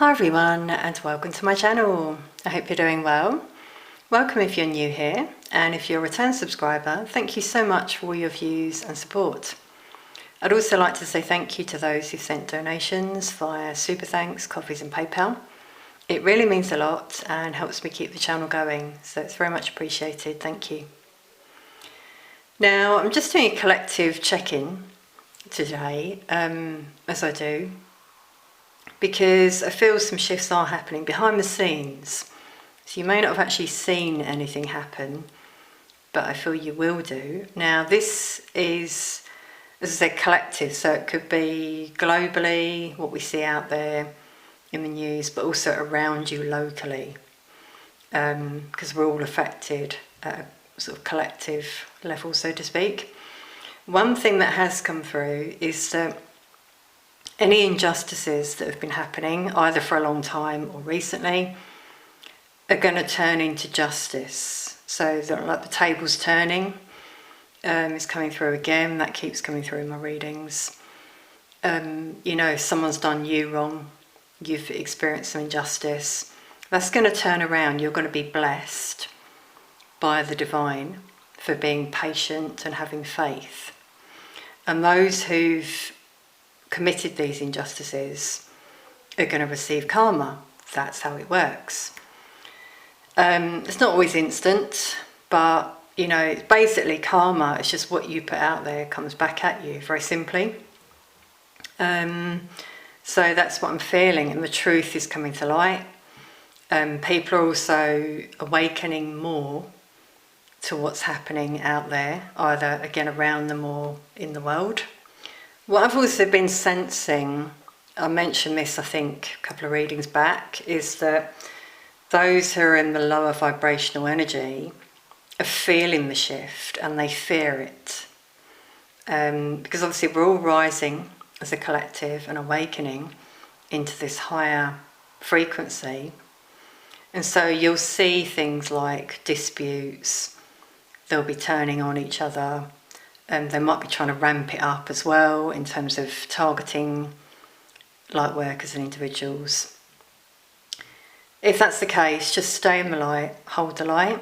Hi everyone, and welcome to my channel. I hope you're doing well. Welcome if you're new here, and if you're a return subscriber, thank you so much for all your views and support. I'd also like to say thank you to those who've sent donations via Super Thanks, Covens and PayPal. It really means a lot and helps me keep the channel going, so it's very much appreciated. Thank you. Now, I'm just doing a collective check-in today, as I do, because I feel some shifts are happening behind the scenes. So you may not have actually seen anything happen, but I feel you will do. Now this is, as I said, collective, so it could be globally, what we see out there in the news, but also around you locally, because we're all affected at a sort of collective level, so to speak. One thing that has come through is that any injustices that have been happening, either for a long time or recently, are going to turn into justice. So like the table's turning is coming through again. That keeps coming through in my readings. You know, if someone's done you wrong, you've experienced some injustice, that's going to turn around. You're going to be blessed by the divine for being patient and having faith. And those who've committed these injustices are going to receive karma. That's how it works. It's not always instant, but you know, basically karma is just what you put out there comes back at you, very simply. So that's what I'm feeling, and the truth is coming to light. People are also awakening more to what's happening out there, either again around them or in the world. What I've also been sensing, I mentioned this I think a couple of readings back, is that those who are in the lower vibrational energy are feeling the shift and they fear it. Because obviously we're all rising as a collective and awakening into this higher frequency. And so you'll see things like disputes, they'll be turning on each other. They might be trying to ramp it up as well in terms of targeting light workers and individuals. If that's the case, just stay in the light, hold the light,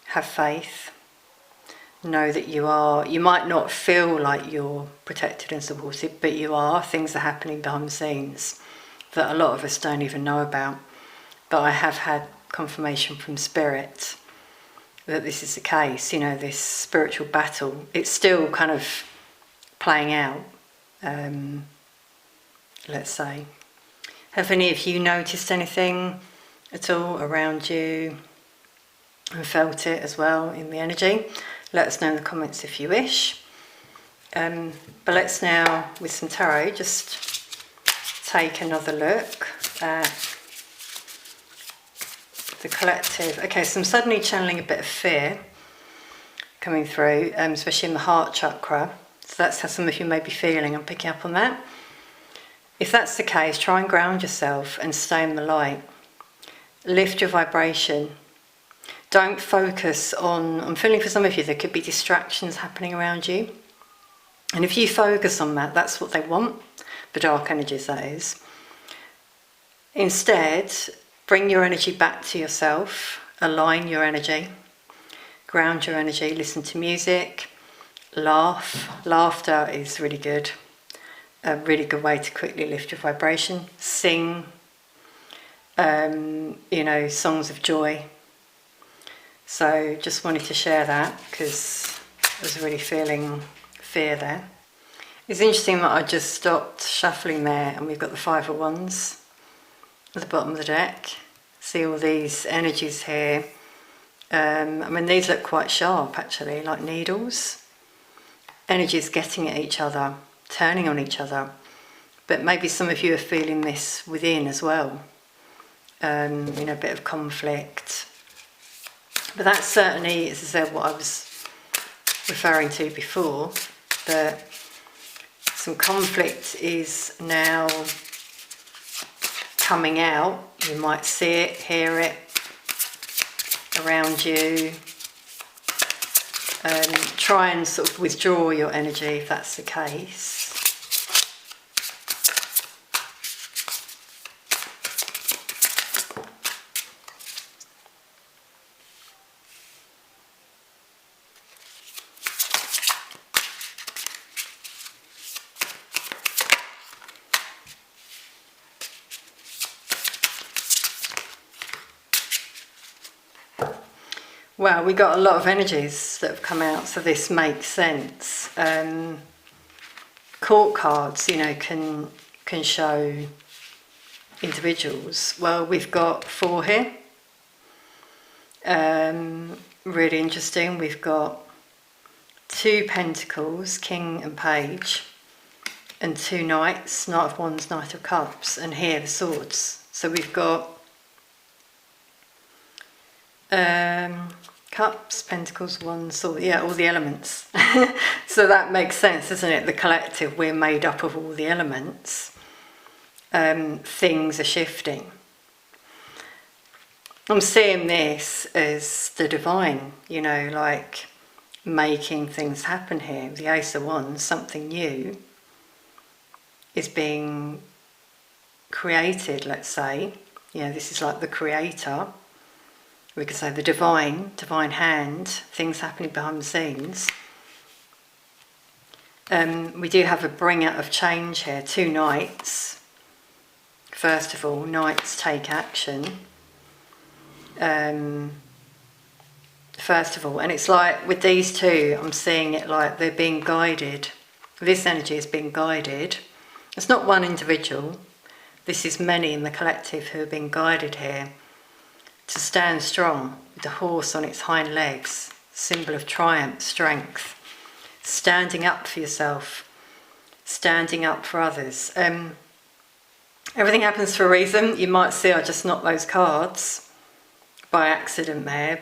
have faith, know that you might not feel like you're protected and supported, but you are. Things are happening behind the scenes that a lot of us don't even know about. But I have had confirmation from Spirit that this is the case, you know, this spiritual battle. It's still kind of playing out, let's say. Have any of you noticed anything at all around you and felt it as well in the energy? Let us know in the comments if you wish. But let's now, with some tarot, just take another look at the collective. Okay, so I'm suddenly channeling a bit of fear coming through, especially in the heart chakra. So that's how some of you may be feeling. I'm picking up on that. If that's the case, try and ground yourself and stay in the light. Lift your vibration. Don't focus on, I'm feeling for some of you there could be distractions happening around you. And if you focus on that, that's what they want, the dark energies that is. Instead, bring your energy back to yourself, align your energy, ground your energy, listen to music, laugh. Laughter is really good, a really good way to quickly lift your vibration. Sing, you know, songs of joy. So just wanted to share that because I was really feeling fear there. It's interesting that I just stopped shuffling there and we've got the Five of Wands at the bottom of the deck. See all these energies here. I mean, these look quite sharp actually, like needles. Energies getting at each other, turning on each other. But maybe some of you are feeling this within as well. You know, a bit of conflict. But that's certainly, as I said, what I was referring to before. That some conflict is now coming out. You might see it, hear it around you. Try and sort of withdraw your energy if that's the case. Wow, we got a lot of energies that have come out, so this makes sense. Court cards, you know, can show individuals. Well, we've got 4 here. Really interesting. We've got 2 pentacles, king and page, and 2 knights, knight of wands, knight of cups, and here the swords. So we've got cups, pentacles, wands, sword, yeah, all the elements. So that makes sense, doesn't it? The collective, we're made up of all the elements. Things are shifting. I'm seeing this as the divine, you know, like making things happen here. The Ace of Wands, something new is being created, let's say. You know, this is like the creator. We could say the divine hand, things happening behind the scenes. We do have a bringer of change here, 2 knights. First of all, knights take action. First of all, and it's like with these 2, I'm seeing it like they're being guided. This energy is being guided. It's not one individual. This is many in the collective who are being guided here to stand strong with the horse on its hind legs, symbol of triumph, strength, standing up for yourself, standing up for others. Everything happens for a reason. You might see I just knocked those cards by accident there,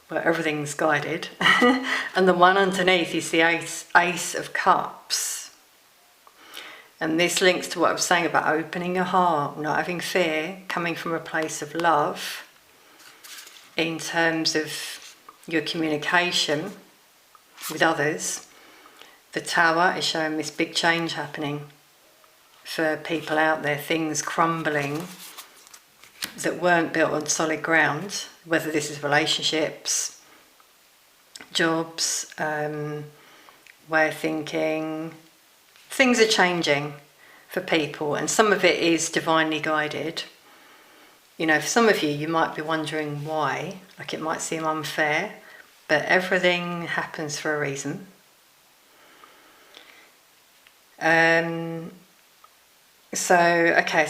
but everything's guided. And the one underneath is the Ace of Cups. And this links to what I was saying about opening your heart, not having fear, coming from a place of love in terms of your communication with others. The Tower is showing this big change happening for people out there, things crumbling that weren't built on solid ground, whether this is relationships, jobs, way of thinking. Things are changing for people, and some of it is divinely guided. You know, for some of you, you might be wondering why, like it might seem unfair, but everything happens for a reason. So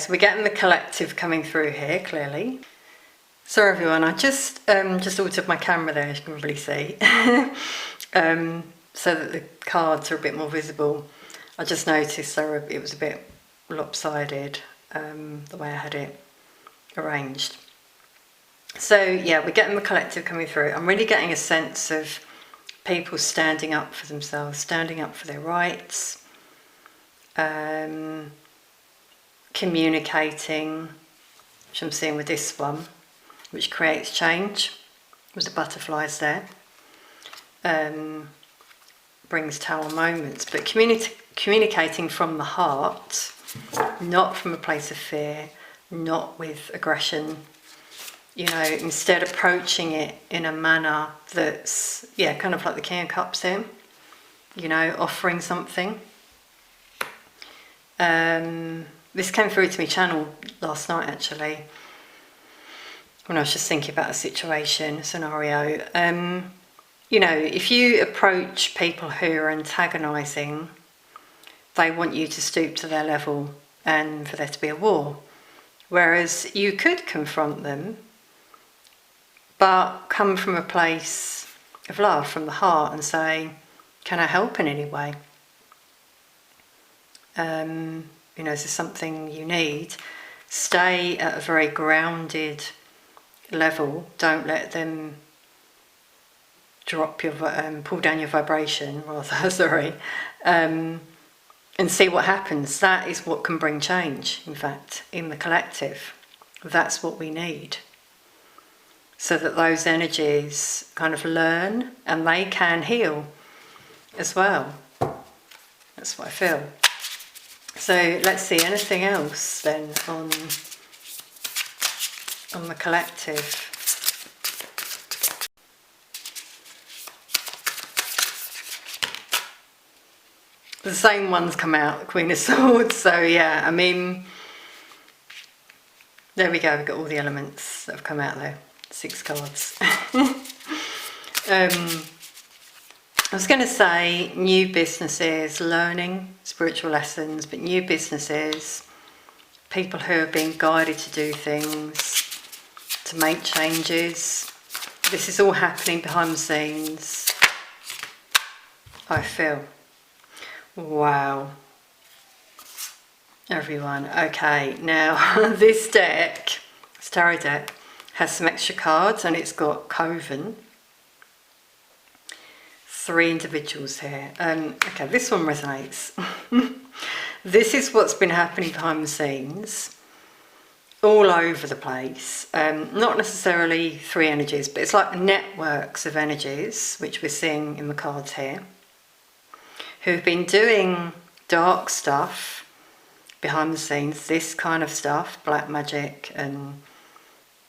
we're getting the collective coming through here, clearly. Sorry everyone, I just altered my camera there, as you can probably see, so that the cards are a bit more visible. I just noticed it was a bit lopsided, the way I had it arranged. So yeah, we're getting the collective coming through. I'm really getting a sense of people standing up for themselves, standing up for their rights, communicating, which I'm seeing with this one, which creates change. With the butterflies there, brings Tower moments, but communicating from the heart, not from a place of fear, not with aggression. You know, instead approaching it in a manner that's, yeah, kind of like the King of Cups here, you know, offering something. This came through to me channel last night, actually, when I was just thinking about a situation, a scenario. You know, if you approach people who are antagonising, they want you to stoop to their level and for there to be a war. Whereas you could confront them, but come from a place of love, from the heart, and say, can I help in any way? You know, is there something you need? Stay at a very grounded level. Don't let them drop your, pull down your vibration, rather, sorry, and see what happens. That is what can bring change, in fact, in the collective. That's what we need. So that those energies kind of learn and they can heal as well. That's what I feel. So let's see, anything else then on the collective? The same ones come out, the Queen of Swords, so yeah, I mean, there we go, we've got all the elements that have come out there, 6 cards. I was going to say new businesses, learning spiritual lessons, but new businesses, people who are being guided to do things, to make changes. This is all happening behind the scenes, I feel. Wow. Everyone. Okay, now this deck, this tarot deck, has some extra cards and it's got Coven. 3 individuals here. Okay, this one resonates. This is what's been happening behind the scenes, all over the place. Not necessarily 3 energies, but it's like networks of energies, which we're seeing in the cards here, who've been doing dark stuff behind the scenes, this kind of stuff, black magic and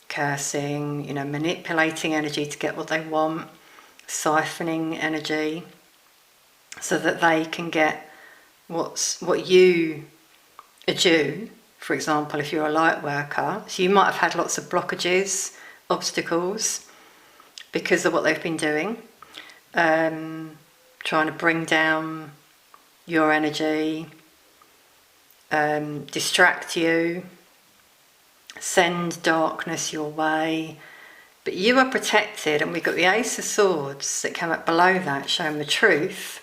cursing, you know, manipulating energy to get what they want, siphoning energy so that they can get what you are due. For example, if you're a light worker, so you might have had lots of blockages, obstacles, because of what they've been doing, trying to bring down your energy, distract you, send darkness your way. But you are protected, and we've got the Ace of Swords that came up below that, showing the truth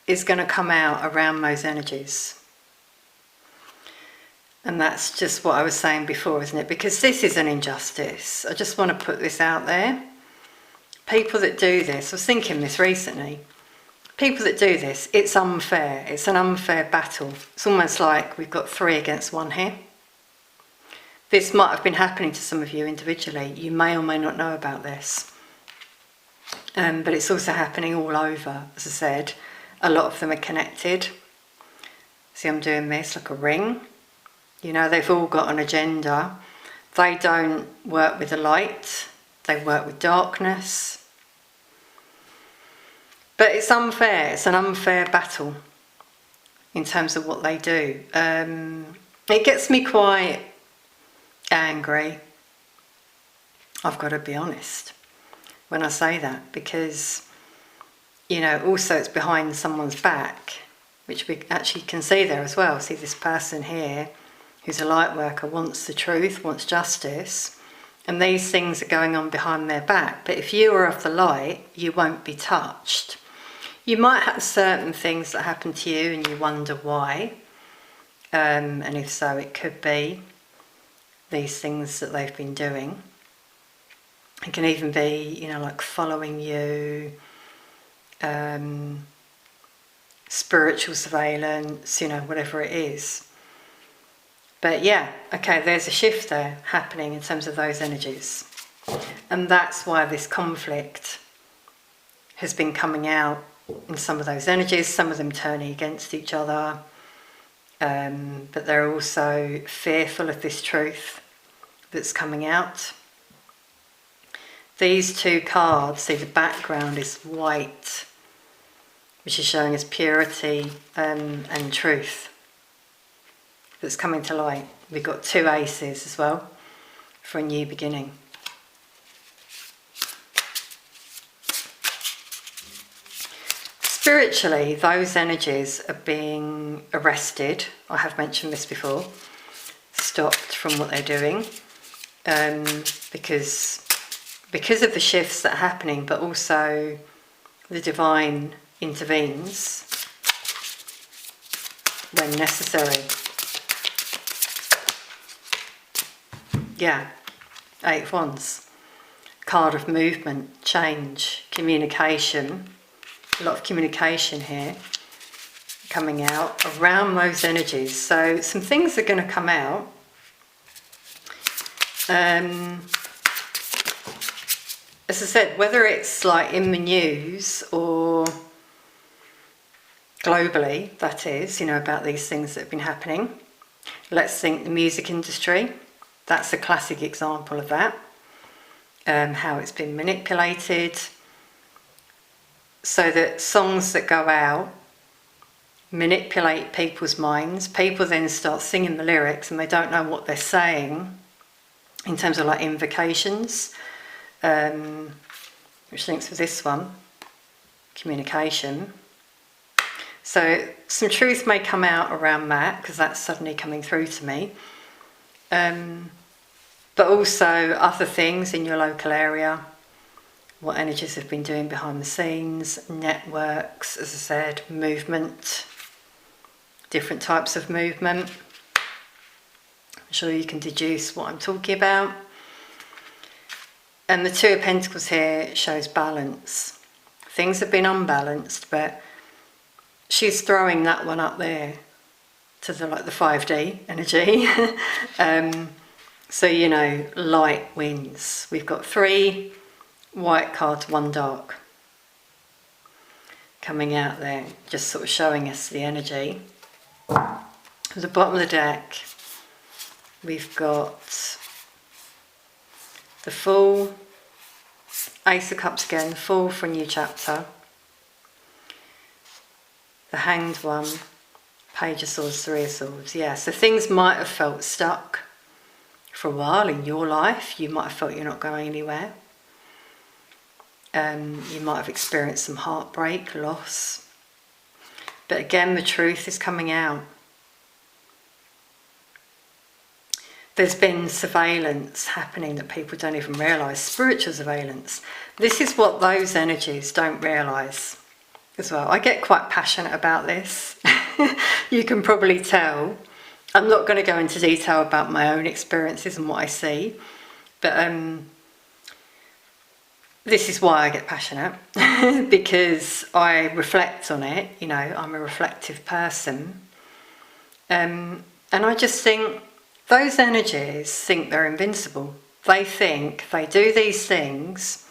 is going to come out around those energies. And that's just what I was saying before, isn't it? Because this is an injustice. I just want to put this out there. People that do this, I was thinking this recently, people that do this, it's unfair. It's an unfair battle. It's almost like we've got 3 against 1 here. This might have been happening to some of you individually. You may or may not know about this. But it's also happening all over, as I said. A lot of them are connected. See, I'm doing this like a ring. You know, they've all got an agenda. They don't work with the light. They work with darkness. But it's unfair. It's an unfair battle in terms of what they do. It gets me quite angry, I've got to be honest when I say that, because, you know, also it's behind someone's back, which we actually can see there as well. See, this person here who's a light worker wants the truth, wants justice, and these things are going on behind their back. But if you are of the light, you won't be touched. You might have certain things that happen to you and you wonder why, and if so, it could be these things that they've been doing. It can even be, you know, like following you, spiritual surveillance, you know, whatever it is. But yeah, okay, there's a shift there happening in terms of those energies. And that's why this conflict has been coming out in some of those energies, some of them turning against each other. But they're also fearful of this truth that's coming out. These 2 cards, see, the background is white, which is showing us purity and truth that's coming to light. We've got 2 aces as well for a new beginning. Spiritually, those energies are being arrested. I have mentioned this before. Stopped from what they're doing, because of the shifts that are happening, but also the divine intervenes when necessary. Yeah, 8 of Wands. Card of movement, change, communication. A lot of communication here coming out around those energies. So some things are going to come out. As I said, whether it's like in the news or globally, that is, you know, about these things that have been happening. Let's think the music industry. That's a classic example of that. How it's been manipulated so that songs that go out manipulate people's minds. People then start singing the lyrics and they don't know what they're saying in terms of like invocations. which links with this one, communication. So some truth may come out around that, because that's suddenly coming through to me. But also other things in your local area, what energies have been doing behind the scenes, networks, as I said, movement, different types of movement. I'm sure you can deduce what I'm talking about. And the Two of Pentacles here shows balance. Things have been unbalanced, but she's throwing that one up there to the 5D energy. So, you know, light wins. We've got 3 white cards, 1 dark coming out there, just sort of showing us the energy. At the bottom of the deck, we've got the Fool, Ace of Cups again, the Fool for a new chapter, the Hanged one, Page of Swords, 3 of Swords. Yeah, so things might have felt stuck for a while in your life. You might have felt you're not going anywhere. You might have experienced some heartbreak, loss. But again, the truth is coming out. There's been surveillance happening that people don't even realise, spiritual surveillance. This is what those energies don't realise as well. I get quite passionate about this. You can probably tell. I'm not going to go into detail about my own experiences and what I see, but this is why I get passionate, because I reflect on it. You know, I'm a reflective person, and I just think those energies think they're invincible. They think they do these things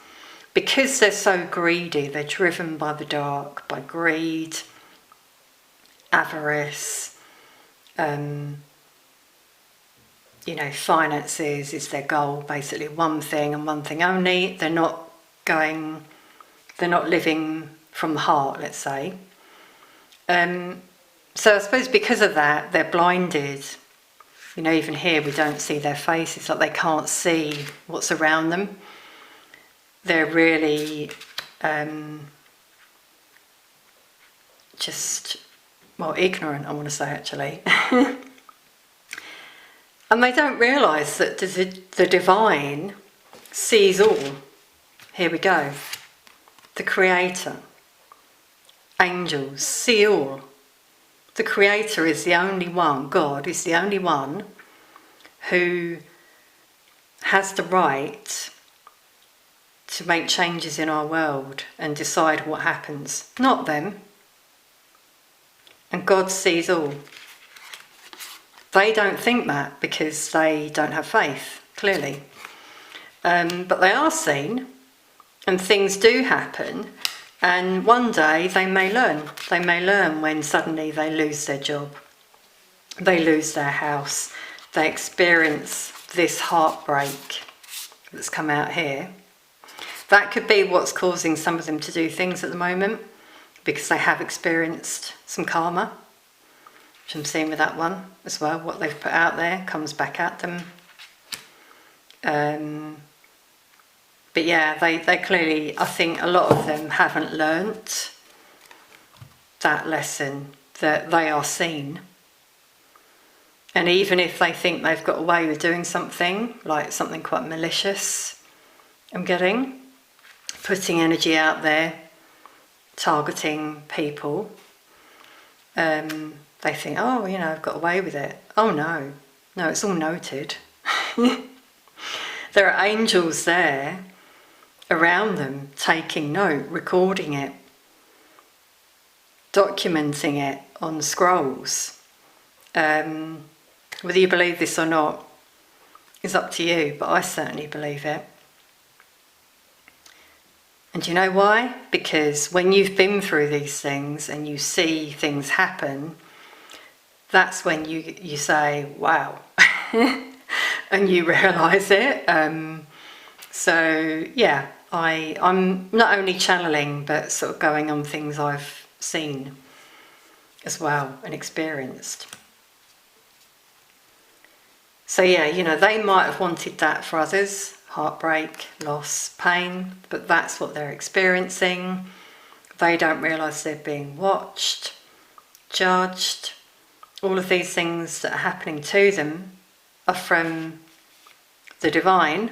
because they're so greedy. They're driven by the dark, by greed, avarice, you know, finances is their goal, basically one thing and one thing only. They're not living from the heart, let's say. So I suppose because of that, they're blinded. You know, even here we don't see their faces, like they can't see what's around them. They're really just, well, ignorant, I want to say, actually. And they don't realise that the divine sees all. Here we go. The Creator, angels, see all. The Creator is the only one, God is the only one who has the right to make changes in our world and decide what happens, not them. And God sees all. They don't think that because they don't have faith, clearly. But they are seen, and things do happen, and one day they may learn. They may learn when suddenly they lose their job, they lose their house, they experience this heartbreak that's come out here. That could be what's causing some of them to do things at the moment, because they have experienced some karma, which I'm seeing with that one as well. What they've put out there comes back at them. But yeah, they clearly, I think a lot of them haven't learnt that lesson, that they are seen. And even if they think they've got away with doing something, like something quite malicious, I'm getting, putting energy out there, targeting people, they think, oh, you know, I've got away with it. Oh no, it's all noted. There are angels there around them taking note, recording it, documenting it on scrolls. Whether you believe this or not is up to you, but I certainly believe it. And do you know why? Because when you've been through these things and you see things happen, that's when you say, wow, and you realise it. So yeah, I'm not only channeling, but sort of going on things I've seen as well and experienced. So yeah, you know, they might have wanted that for others, heartbreak, loss, pain, but that's what they're experiencing. They don't realise they're being watched, judged. All of these things that are happening to them are from the divine.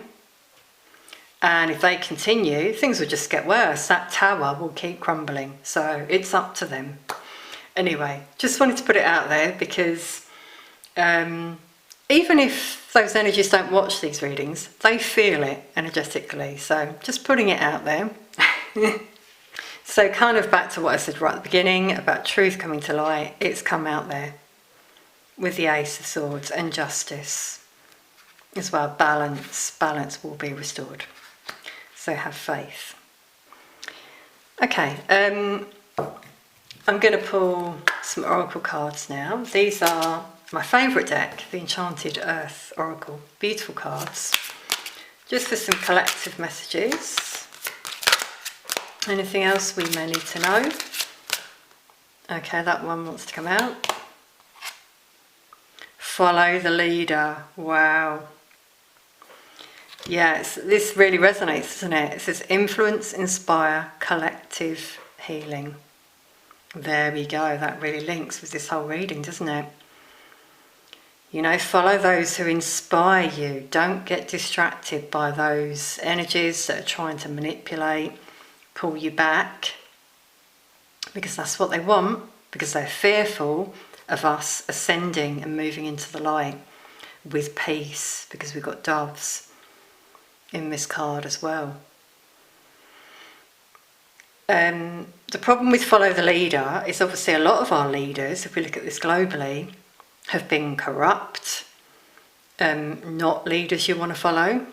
And if they continue, things will just get worse. That tower will keep crumbling. So it's up to them. Anyway, just wanted to put it out there because even if those energies don't watch these readings, they feel it energetically. So just putting it out there. So kind of back to what I said right at the beginning about truth coming to light. It's come out there with the Ace of Swords and justice as well. Balance will be restored. So have faith. Okay, I'm going to pull some oracle cards now. These are my favourite deck, the Enchanted Earth Oracle. Beautiful cards. Just for some collective messages. Anything else we may need to know? Okay, that one wants to come out. Follow the leader. Wow. Yeah, this really resonates, doesn't it? It says influence, inspire, collective healing. There we go. That really links with this whole reading, doesn't it? You know, follow those who inspire you. Don't get distracted by those energies that are trying to manipulate, pull you back, because that's what they want, because they're fearful of us ascending and moving into the light with peace, because we've got doves in this card as well. The problem with follow the leader is obviously a lot of our leaders, if we look at this globally, have been corrupt, not leaders you want to follow,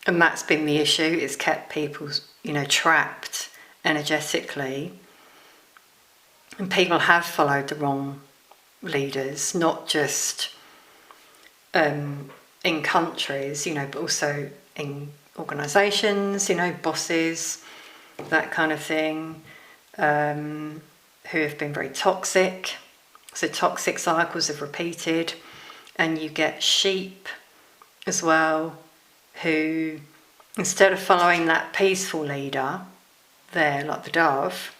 and that's been the issue. It's kept people, you know, trapped energetically, and people have followed the wrong leaders, not just in countries, you know, but also in organisations, you know, bosses, that kind of thing, who have been very toxic. So toxic cycles have repeated, and you get sheep as well, who instead of following that peaceful leader there, like the dove,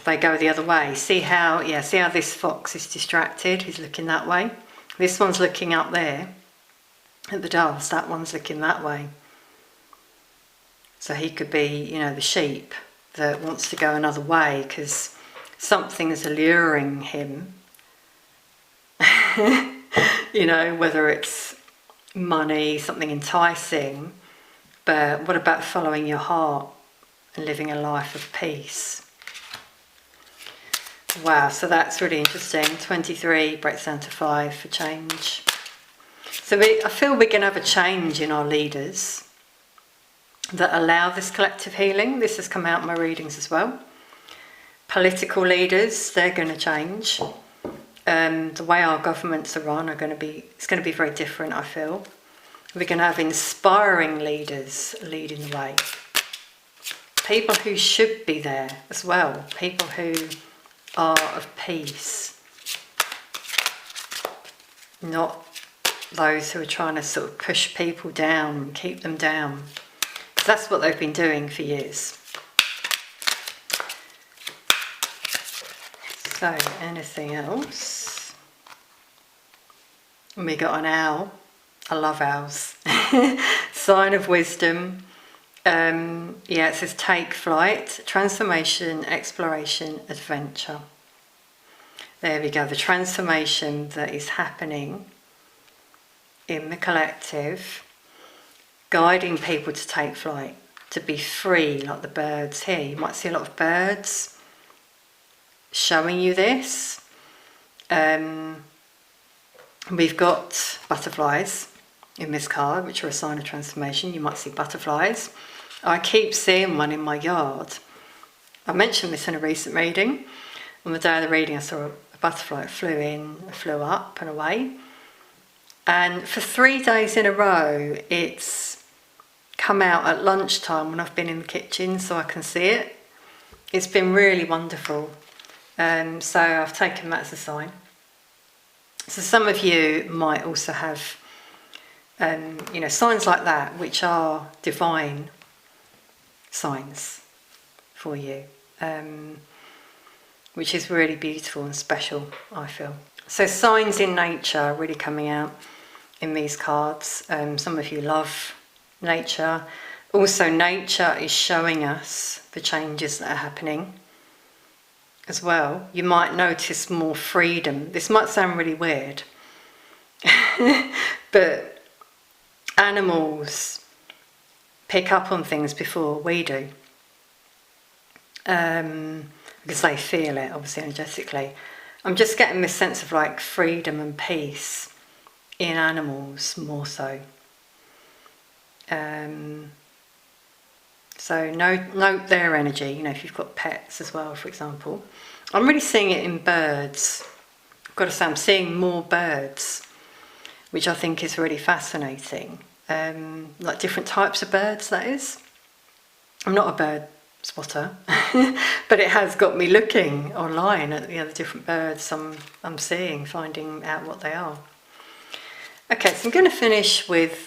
they go the other way. See how this fox is distracted, he's looking that way. This one's looking up there at the doves, that one's looking that way. So he could be, you know, the sheep that wants to go another way because something is alluring him. You know, whether it's money, something enticing, but what about following your heart and living a life of peace? Wow, so that's really interesting. 23 breaks down to 5 for change. So I feel we're going to have a change in our leaders that allow this collective healing. This has come out in my readings as well. Political leaders, they're going to change. The way our governments are run it's going to be very different, I feel. We're going to have inspiring leaders leading the way. People who should be there as well. People who are of peace. Not those who are trying to sort of push people down and keep them down. That's what they've been doing for years. So, anything else? And we got an owl. I love owls. Sign of wisdom. It says take flight, transformation, exploration, adventure. There we go. The transformation that is happening in the collective, guiding people to take flight, to be free, like the birds here. You might see a lot of birds showing you this. We've got butterflies in this card, which are a sign of transformation. You might see butterflies. I keep seeing one in my yard. I mentioned this in a recent reading. On the day of the reading, I saw a butterfly. It flew up and away. And for 3 days in a row, it's come out at lunchtime when I've been in the kitchen so I can see it. It's been really wonderful. So I've taken that as a sign. So some of you might also have you know, signs like that, which are divine signs for you, which is really beautiful and special, I feel. So signs in nature are really coming out in these cards. Some of you love nature. Also, nature is showing us the changes that are happening as well. You might notice more freedom. This might sound really weird, but animals pick up on things before we do, because they feel it, obviously, energetically. I'm just getting this sense of like freedom and peace in animals more so. So note their energy, you know, if you've got pets as well, for example. I'm really seeing it in birds. I've got to say, I'm seeing more birds, which I think is really fascinating. Like different types of birds, that is. I'm not a bird spotter, but it has got me looking online at the other different birds I'm seeing, finding out what they are. Okay, so I'm going to finish with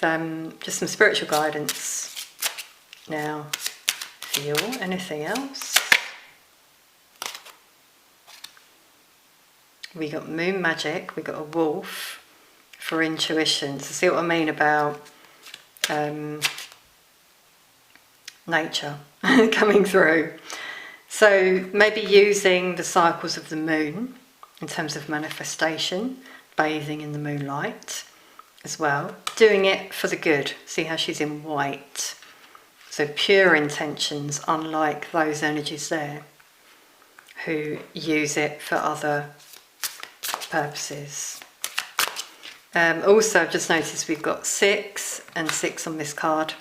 just some spiritual guidance now for you all. Anything else? We got moon magic, we got a wolf for intuition. So see what I mean about nature coming through. So maybe using the cycles of the moon in terms of manifestation, bathing in the moonlight as well, doing it for the good. See how she's in white. So pure intentions, unlike those energies there who use it for other purposes. Also, I've just noticed we've got 6 and 6 on this card.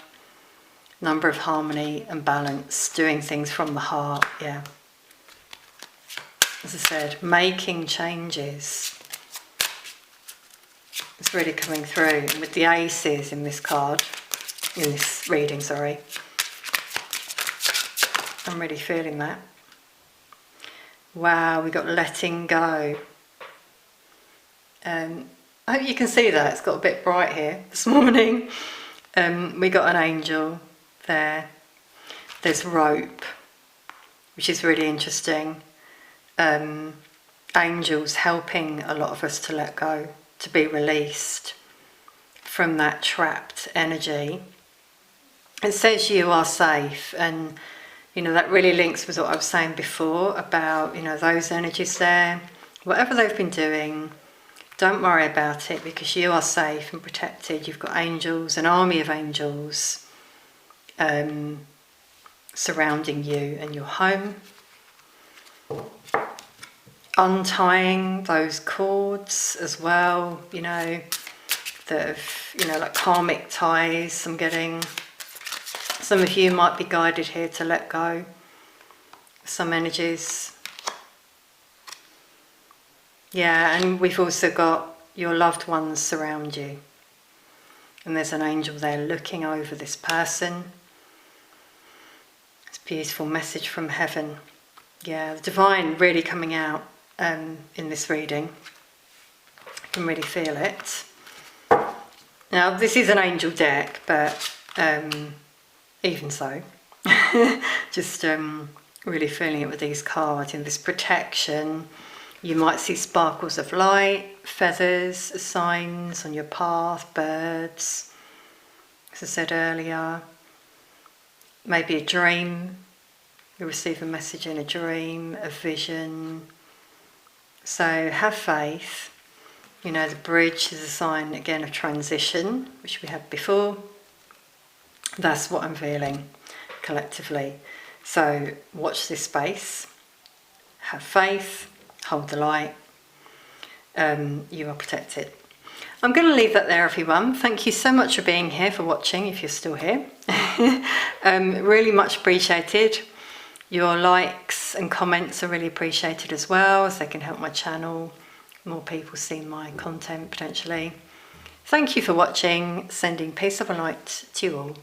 Number of harmony and balance, doing things from the heart, yeah. As I said, making changes. It's really coming through with the aces in this card, in this reading, sorry. I'm really feeling that. Wow, we got letting go. I hope you can see that, it's got a bit bright here this morning. We got an angel there. There's rope, which is really interesting. Angels helping a lot of us to let go, to be released from that trapped energy. It says you are safe, and you know that really links with what I was saying before about, you know, those energies there. Whatever they've been doing, don't worry about it, because you are safe and protected. You've got angels, an army of angels surrounding you and your home. Untying those cords as well, you know, that have, you know, like karmic ties I'm getting. Some of you might be guided here to let go some energies. Yeah, and we've also got your loved ones surround you. And there's an angel there looking over this person. It's a beautiful message from heaven. Yeah, the divine really coming out in this reading. I can really feel it. Now, this is an angel deck, but even so, just really feeling it with these cards in this protection. You might see sparkles of light, feathers, signs on your path, birds, as I said earlier. Maybe a dream. You receive a message in a dream, a vision. So have faith. You know, the bridge is a sign, again, of transition, which we had before. That's what I'm feeling collectively. So watch this space. Have faith. Hold the light. You are protected. I'm going to leave that there, everyone. Thank you so much for being here, for watching, if you're still here. Really much appreciated. Your likes and comments are really appreciated as well, as they can help my channel, more people see my content potentially. Thank you for watching. Sending peace, love and light to you all.